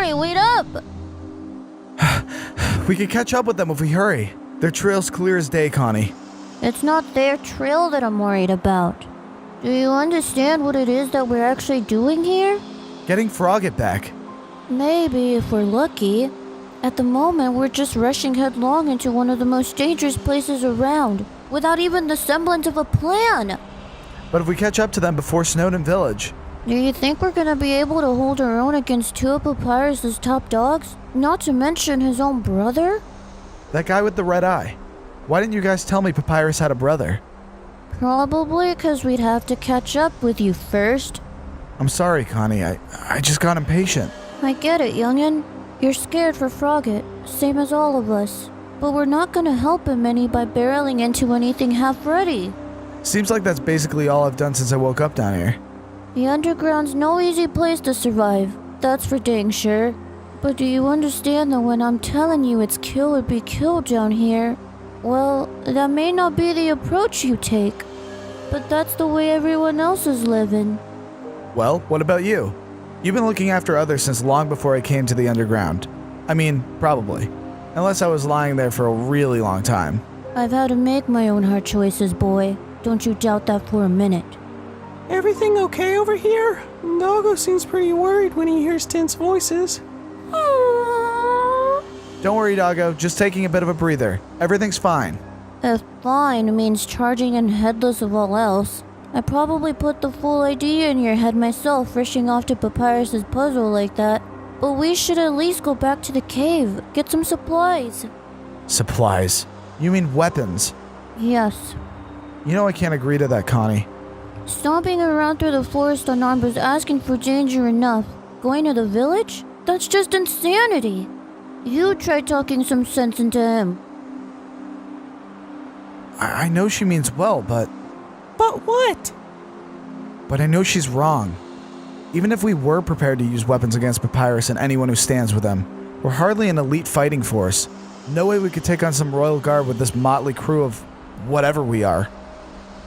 Amori, wait up! We can catch up with them if we hurry. Their trail's clear as day, Connie. It's not their trail that I'm worried about. Do you understand what it is that we're actually doing here? Getting Frogget back. Maybe, if we're lucky. At the moment, we're just rushing headlong into one of the most dangerous places around, without even the semblance of a plan. But if we catch up to them before Snowden Village... Do you think we're gonna be able to hold our own against two of Papyrus's top dogs? Not to mention his own brother? That guy with the red eye. Why didn't you guys tell me Papyrus had a brother? Probably because we'd have to catch up with you first. I'm sorry, Connie. I just got impatient. I get it, youngin'. You're scared for Frogget, same as all of us. But we're not gonna help him any by barreling into anything half-ready. Seems like that's basically all I've done since I woke up down here. The underground's no easy place to survive, that's for dang sure. But do you understand that when I'm telling you it's kill or be killed down here, well, that may not be the approach you take, but that's the way everyone else is living. Well, what about you? You've been looking after others since long before I came to the underground. I mean, probably. Unless I was lying there for a really long time. I've had to make my own hard choices, boy. Don't you doubt that for a minute. Everything okay over here? Doggo seems pretty worried when he hears tense voices. Don't worry, Doggo. Just taking a bit of a breather. Everything's fine. If fine means charging and headless of all else, I probably put the full idea in your head myself rushing off to Papyrus's puzzle like that. But we should at least go back to the cave, get some supplies. Supplies? You mean weapons? Yes. You know I can't agree to that, Connie. Stomping around through the forest unarmed was asking for danger enough. Going to the village? That's just insanity. You try talking some sense into him. I know she means well, but what? But I know she's wrong. Even if we were prepared to use weapons against Papyrus and anyone who stands with them, we're hardly an elite fighting force. No way we could take on some royal guard with this motley crew of whatever we are.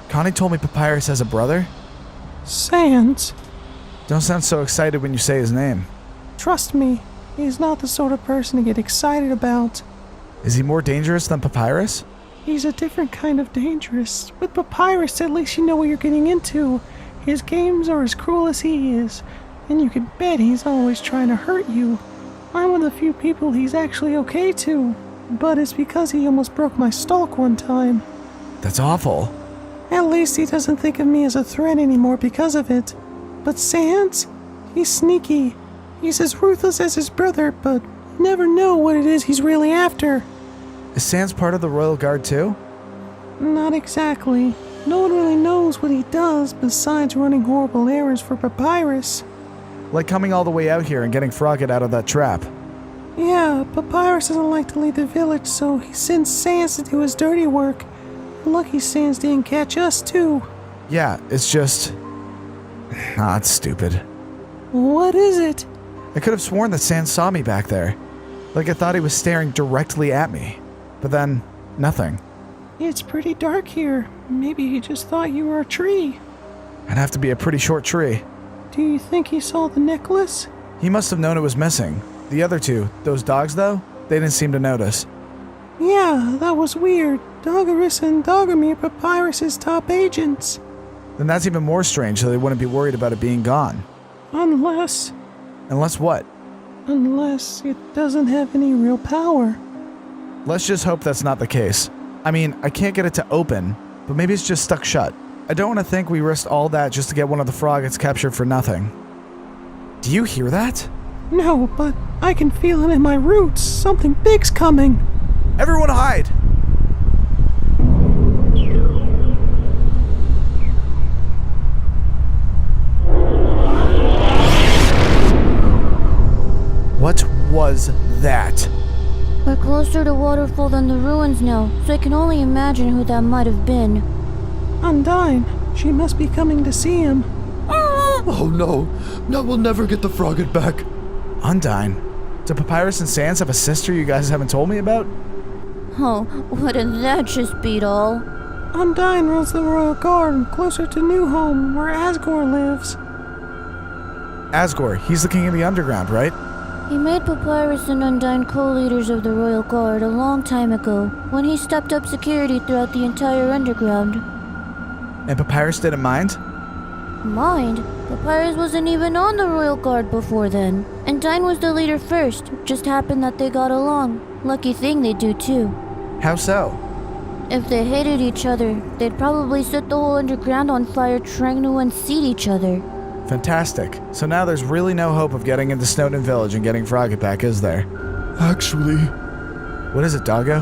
Connie told me Papyrus has a brother? Sans. Don't sound so excited when you say his name. Trust me, he's not the sort of person to get excited about. Is he more dangerous than Papyrus? He's a different kind of dangerous. With Papyrus, at least you know what you're getting into. His games are as cruel as he is, and you can bet he's always trying to hurt you. I'm one of the few people he's actually okay to, but it's because he almost broke my stalk one time. That's awful. At least he doesn't think of me as a threat anymore because of it. But Sans? He's sneaky. He's as ruthless as his brother, but you never know what it is he's really after. Is Sans part of the Royal Guard too? Not exactly. No one really knows what he does besides running horrible errands for Papyrus. Like coming all the way out here and getting Frogget out of that trap. Yeah, Papyrus doesn't like to leave the village, so he sends Sans to do his dirty work. Lucky Sans didn't catch us, too. Yeah, it's just... it's stupid. What is it? I could have sworn that Sans saw me back there. Like I thought he was staring directly at me. But then, nothing. It's pretty dark here. Maybe he just thought you were a tree. I'd have to be a pretty short tree. Do you think he saw the necklace? He must have known it was missing. The other two, those dogs though, they didn't seem to notice. Yeah, that was weird. Doggerus and Doggermere are Papyrus's top agents. Then that's even more strange, so they wouldn't be worried about it being gone. Unless what? Unless it doesn't have any real power. Let's just hope that's not the case. I mean, I can't get it to open, but maybe it's just stuck shut. I don't want to think we risked all that just to get one of the Froggets captured for nothing. Do you hear that? No, but I can feel it in my roots. Something big's coming. Everyone hide! What was that? We're closer to Waterfall than the ruins now, so I can only imagine who that might have been. Undyne. She must be coming to see him. Oh no. No, we'll never get the Frogget back. Undyne? Do Papyrus and Sans have a sister you guys haven't told me about? Oh, wouldn't that just beat all? Undyne runs the Royal Guard closer to New Home, where Asgore lives. Asgore, he's the king of the underground, right? He made Papyrus and Undyne co-leaders of the Royal Guard a long time ago, when he stepped up security throughout the entire underground. And Papyrus didn't mind? Mind? Papyrus wasn't even on the Royal Guard before then. Undyne was the leader first, just happened that they got along. Lucky thing they do too. How so? If they hated each other, they'd probably set the whole underground on fire trying to unseat each other. Fantastic. So now there's really no hope of getting into Snowden Village and getting Frogget back, is there? Actually, What is it, Doggo?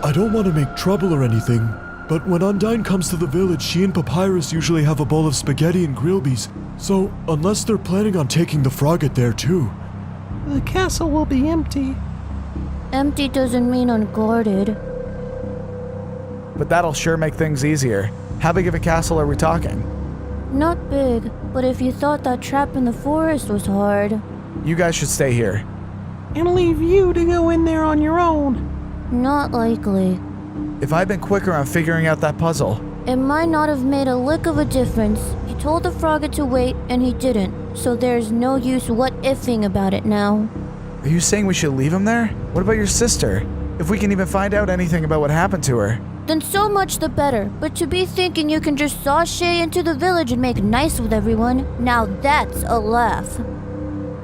I don't want to make trouble or anything, but when Undyne comes to the village, she and Papyrus usually have a bowl of spaghetti and grillbies. So, unless they're planning on taking the Frogget there too. The castle will be empty. Empty doesn't mean unguarded. But that'll sure make things easier. How big of a castle are we talking? Not big, but if you thought that trap in the forest was hard. You guys should stay here. And leave you to go in there on your own. Not likely. If I'd been quicker on figuring out that puzzle, It might not have made a lick of a difference. He told the Frogget to wait, and he didn't, so there's no use what-ifing about it now. are you saying we should leave him there? What about your sister? If we can even find out anything about what happened to her. Then so much the better, but to be thinking you can just sashay into the village and make nice with everyone, now that's a laugh.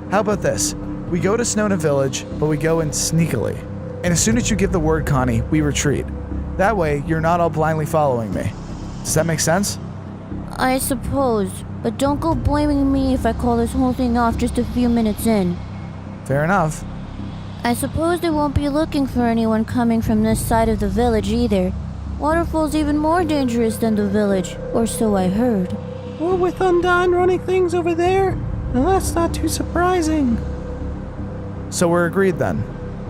How about this? We go to Snowden Village, but we go in sneakily. And as soon as you give the word, Connie, we retreat. That way, you're not all blindly following me. Does that make sense? I suppose, but don't go blaming me if I call this whole thing off just a few minutes in. Fair enough. I suppose they won't be looking for anyone coming from this side of the village either. Waterfall's even more dangerous than the village, or so I heard. Well, with Undyne running things over there, now that's not too surprising. So we're agreed then.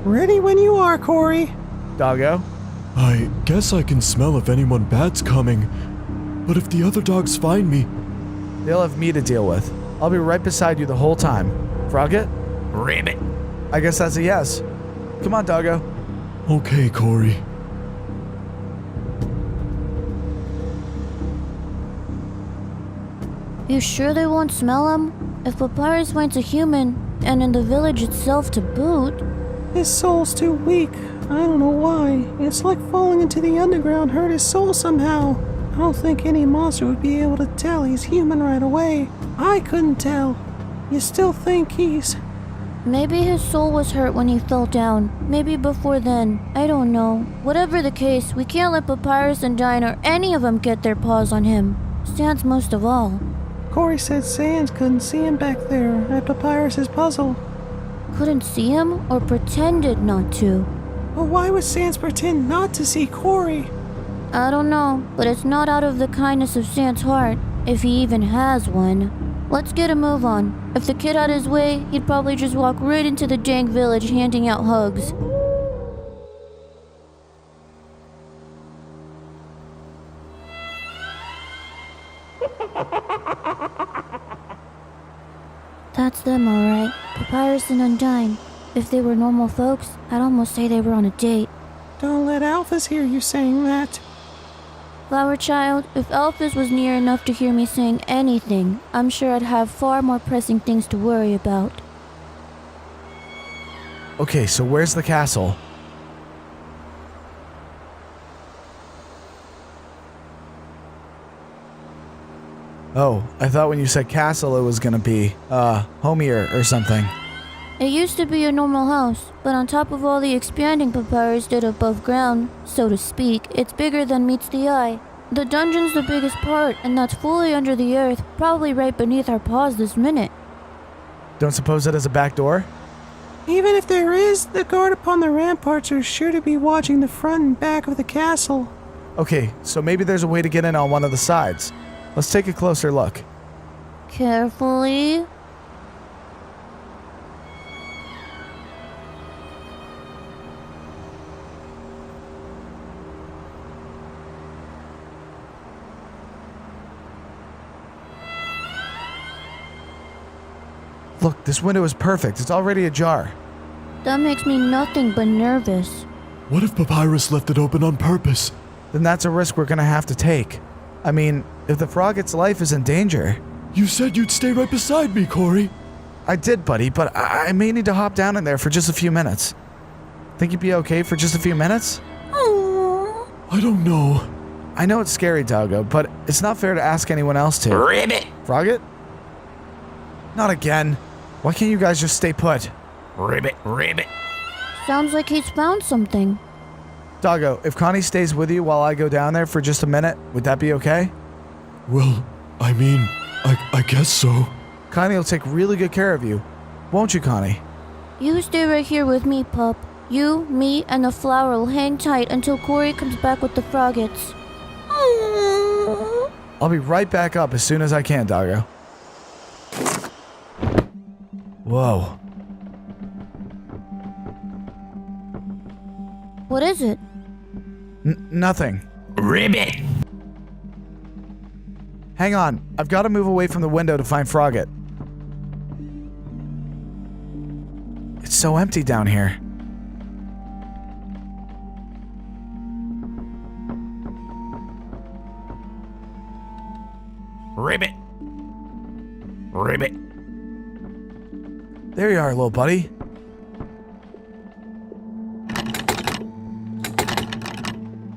Ready when you are, Corey. Doggo? I guess I can smell if anyone bad's coming. But if the other dogs find me, They'll have me to deal with. I'll be right beside you the whole time. Frogget? Ribbit. I guess that's a yes. Come on, Doggo. okay, Corey. You sure they won't smell him? If Papyrus went a human, and in the village itself to boot, His soul's too weak. I don't know why. It's like falling into the underground hurt his soul somehow. I don't think any monster would be able to tell he's human right away. I couldn't tell. You still think he's... maybe his soul was hurt when he fell down. Maybe before then. I don't know. Whatever the case, we can't let Papyrus and Undyne or any of them get their paws on him. Sans most of all. Corey said Sans couldn't see him back there at Papyrus's puzzle. Couldn't see him or pretended not to. Well, why would Sans pretend not to see Corey? I don't know, but it's not out of the kindness of Sans' heart, if he even has one. Let's get a move on. If the kid had his way, he'd probably just walk right into the dang village handing out hugs. That's them, alright. Papyrus and Undyne. If they were normal folks, I'd almost say they were on a date. Don't let Alphys hear you saying that. Flower Child, if Alphys was near enough to hear me saying anything, I'm sure I'd have far more pressing things to worry about. Okay, so where's the castle? Oh, I thought when you said castle it was gonna be, homier or something. It used to be a normal house, but on top of all the expanding Papyrus did above ground, so to speak, it's bigger than meets the eye. The dungeon's the biggest part, and that's fully under the earth, probably right beneath our paws this minute. Don't suppose it has a back door? Even if there is, the guard upon the ramparts are sure to be watching the front and back of the castle. Okay, so maybe there's a way to get in on one of the sides. Let's take a closer look. Carefully. Look, this window is perfect. It's already ajar. That makes me nothing but nervous. What if Papyrus left it open on purpose? Then that's a risk we're gonna have to take. I mean, if the Frogget's life is in danger. You said you'd stay right beside me, Corey. I did, buddy, but I may need to hop down in there for just a few minutes. Think you'd be okay for just a few minutes? I don't know. I know it's scary, Doggo, but it's not fair to ask anyone else to. Ribbit! Frogget? Not again. Why can't you guys just stay put? Ribbit, ribbit. Sounds like he's found something. Doggo, if Connie stays with you while I go down there for just a minute, would that be okay? Well, I mean, I guess so. Connie will take really good care of you. Won't you, Connie? You stay right here with me, pup. You, me, and the flower will hang tight until Corey comes back with the froggets. I'll be right back up as soon as I can, Doggo. Whoa. What is it? Nothing. Ribbit! Hang on. I've got to move away from the window to find Frogget. It's so empty down here. Ribbit! Ribbit! There you are, little buddy.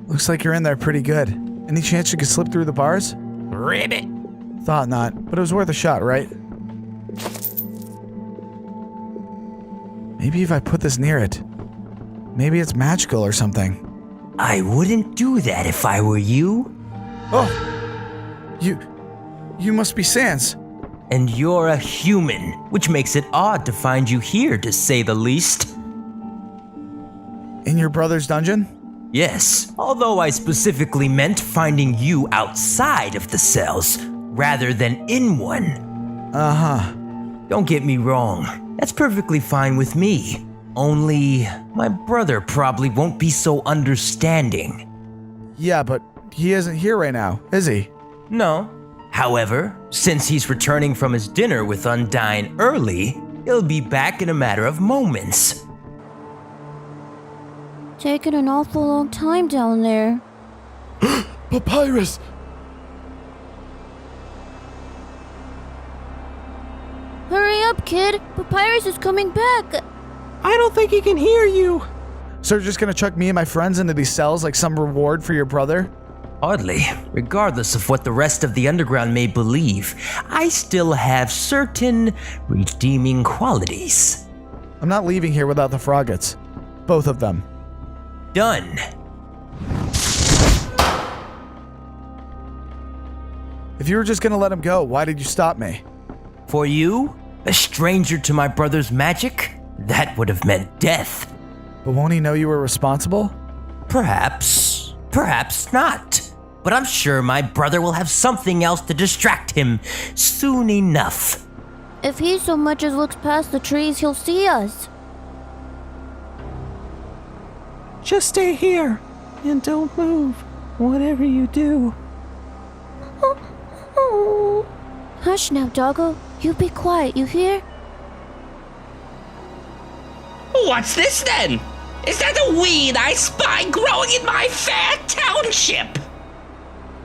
Looks like you're in there pretty good. Any chance you could slip through the bars? Ribbit! Thought not, but it was worth a shot, right? Maybe if I put this near it. Maybe it's magical or something. I wouldn't do that if I were you. Oh! You must be Sans. And you're a human, which makes it odd to find you here, to say the least. In your brother's dungeon? Yes, although I specifically meant finding you outside of the cells, rather than in one. Uh-huh. Don't get me wrong, that's perfectly fine with me. Only, my brother probably won't be so understanding. Yeah, but he isn't here right now, is he? No. However, since he's returning from his dinner with Undyne early, he'll be back in a matter of moments. Taking an awful long time down there. Papyrus! Hurry up, kid! Papyrus is coming back! I don't think he can hear you. So you're just gonna chuck me and my friends into these cells like some reward for your brother? Oddly, regardless of what the rest of the underground may believe, I still have certain redeeming qualities. I'm not leaving here without the Froggets. Both of them. Done. If you were just gonna let him go, why did you stop me? For you, a stranger to my brother's magic, that would have meant death. But won't he know you were responsible? Perhaps, perhaps not. But I'm sure my brother will have something else to distract him soon enough. If he so much as looks past the trees, he'll see us. Just stay here and don't move, whatever you do. Hush now, doggo. You be quiet, you hear? What's this then? Is that a weed I spy growing in my fair township?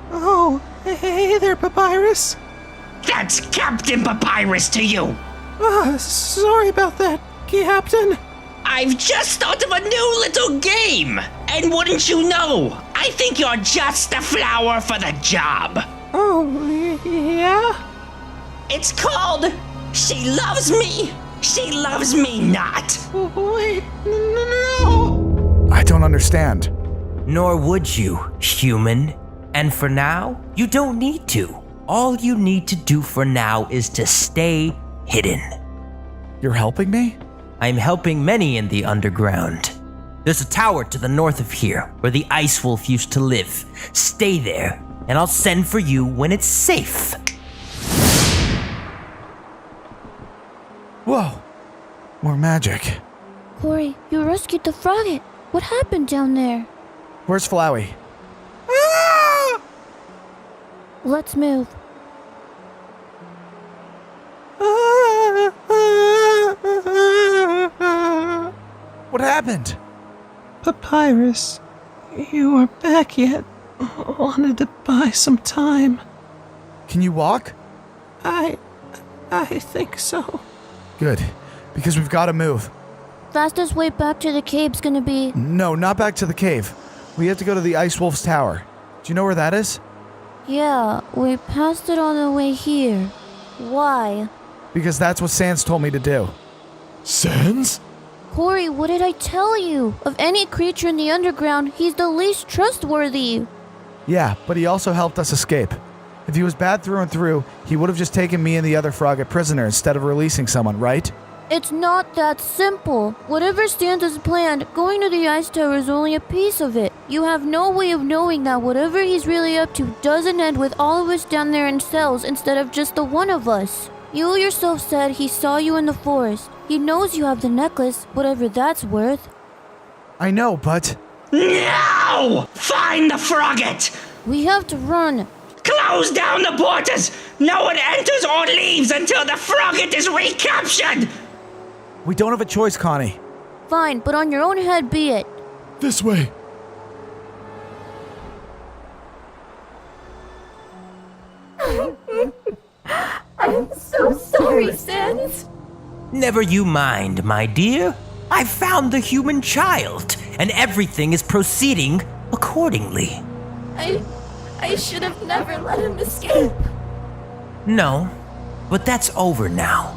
Oh, hey there, Papyrus. That's Captain Papyrus to you. Sorry about that, Captain. I've just thought of a new little game. And wouldn't you know, I think you're just the flower for the job. Oh, yeah? It's called She Loves Me, She Loves Me Not. Wait, no. I don't understand. Nor would you, human. And for now, you don't need to. All you need to do for now is to stay hidden. You're helping me? I'm helping many in the underground. There's a tower to the north of here where the Ice Wolf used to live. Stay there, and I'll send for you when it's safe. Whoa. More magic. Corey, you rescued the frogget. What happened down there? Where's Flowey? Let's move. What happened? Papyrus, you are back yet? Wanted to buy some time. Can you walk? I think so. Good, because we've got to move. Fastest way back to the cave's gonna be... No, not back to the cave. We have to go to the Ice Wolf's tower. Do you know where that is? Yeah, we passed it on the way here. Why? Because that's what Sans told me to do. Sans? Corey, what did I tell you? Of any creature in the underground, he's the least trustworthy. Yeah, but he also helped us escape. If he was bad through and through, he would have just taken me and the other frogget prisoner instead of releasing someone, right? It's not that simple. Whatever Sans has planned, going to the ice tower is only a piece of it. You have no way of knowing that whatever he's really up to doesn't end with all of us down there in cells instead of just the one of us. You yourself said he saw you in the forest. He knows you have the necklace, whatever that's worth. I know, but... No! Find the frogget! We have to run. Close down the portals! No one enters or leaves until the frogget is recaptured! We don't have a choice, Connie. Fine, but on your own head be it. This way. I'm so sorry, Sans. Never you mind, my dear. I found the human child, and everything is proceeding accordingly. I should have never let him escape. No, but that's over now.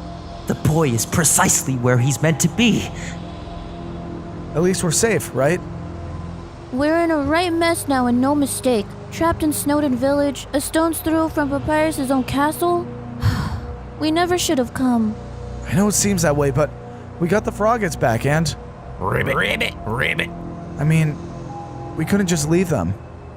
The boy is precisely where he's meant to be. At least we're safe, right? We're in a right mess now and no mistake. Trapped in Snowden Village, a stone's throw from Papyrus's own castle. We never should have come. I know it seems that way, but we got the froggets back and... Ribbit. I mean, we couldn't just leave them.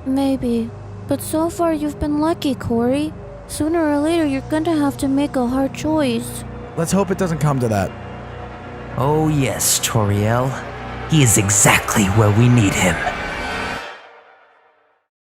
Maybe. But so far you've been lucky, Corey. Sooner or later you're gonna have to make a hard choice. Let's hope it doesn't come to that. Oh yes, Toriel. He is exactly where we need him.